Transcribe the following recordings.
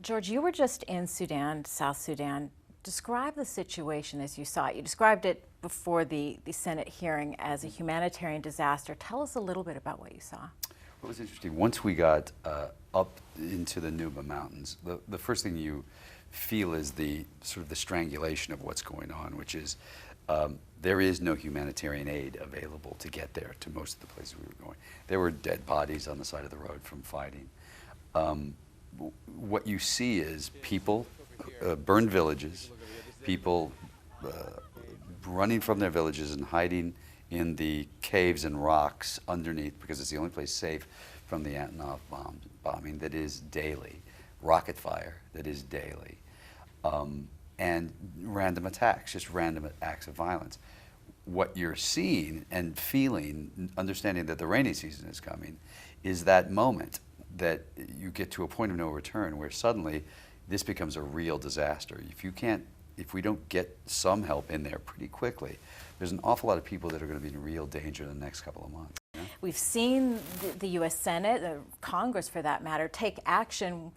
George, you were just in Sudan, South Sudan. Describe the situation as you saw it. You described it before the Senate hearing as a humanitarian disaster. Tell us a little bit about what you saw. What was interesting, once we got up into the Nuba Mountains, the first thing you feel is the sort of the strangulation of what's going on, which is there is no humanitarian aid available to get there to most of the places we were going. There were dead bodies on the side of the road from fighting. What you see is people, burned villages, people running from their villages and hiding in the caves and rocks underneath because it's the only place safe from the Antonov bombing that is daily, rocket fire that is daily, and random attacks, just random acts of violence. What you're seeing and feeling, understanding that the rainy season is coming, is that moment that you get to a point of no return where suddenly this becomes a real disaster. If we don't get some help in there pretty quickly, there's an awful lot of people that are going to be in real danger in the next couple of months. Yeah? We've seen the U.S. Senate, Congress for that matter, take action,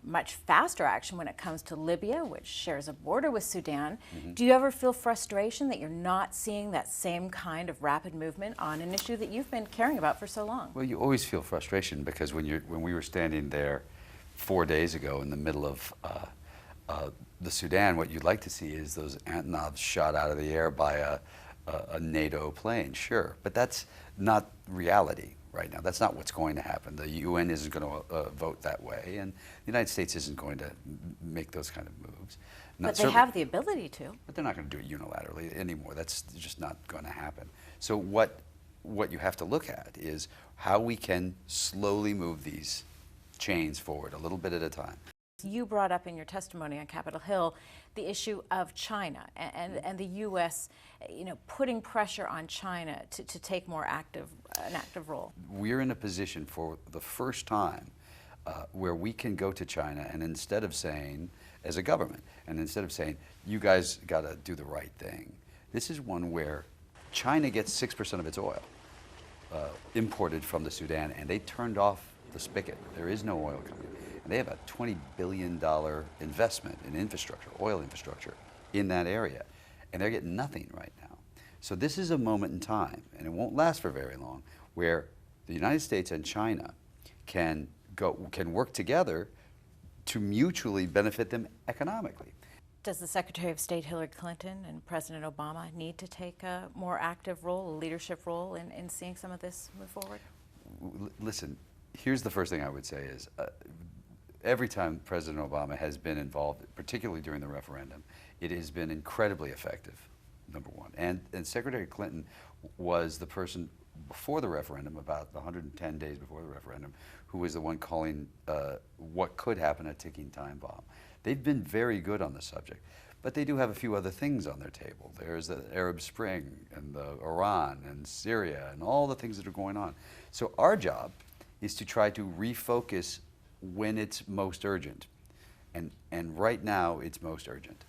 much faster action when it comes to Libya, which shares a border with Sudan. Mm-hmm. Do you ever feel frustration that you're not seeing that same kind of rapid movement on an issue that you've been caring about for so long? Well, you always feel frustration because when we were standing there 4 days ago in the middle of the Sudan, what you'd like to see is those Antonovs shot out of the air by a NATO plane, sure, but that's not reality right now. That's not what's going to happen. The UN isn't going to vote that way, and the United States isn't going to make those kind of moves. But they have the ability to. But they're not going to do it unilaterally anymore. That's just not going to happen. So what you have to look at is how we can slowly move these chains forward, a little bit at a time. You brought up in your testimony on Capitol Hill the issue of China and the U.S. Putting pressure on China to take an active role. We're in a position for the first time where we can go to China and instead of saying, as a government, and instead of saying, you guys got to do the right thing, this is one where China gets 6% of its oil imported from the Sudan, and they turned off the spigot. There is no oil coming. And they have a $20 billion investment in infrastructure, oil infrastructure, in that area. And they're getting nothing right now. So this is a moment in time, and it won't last for very long, where the United States and China can work together to mutually benefit them economically. Does the Secretary of State Hillary Clinton and President Obama need to take a more active role, a leadership role in seeing some of this move forward? Listen, here's the first thing I would say is, every time President Obama has been involved, particularly during the referendum, it has been incredibly effective, number one. And Secretary Clinton was the person before the referendum, about 110 days before the referendum, who was the one calling what could happen a ticking time bomb. They've been very good on the subject, but they do have a few other things on their table. There's the Arab Spring and the Iran and Syria and all the things that are going on. So our job is to try to refocus when it's most urgent. And right now, it's most urgent.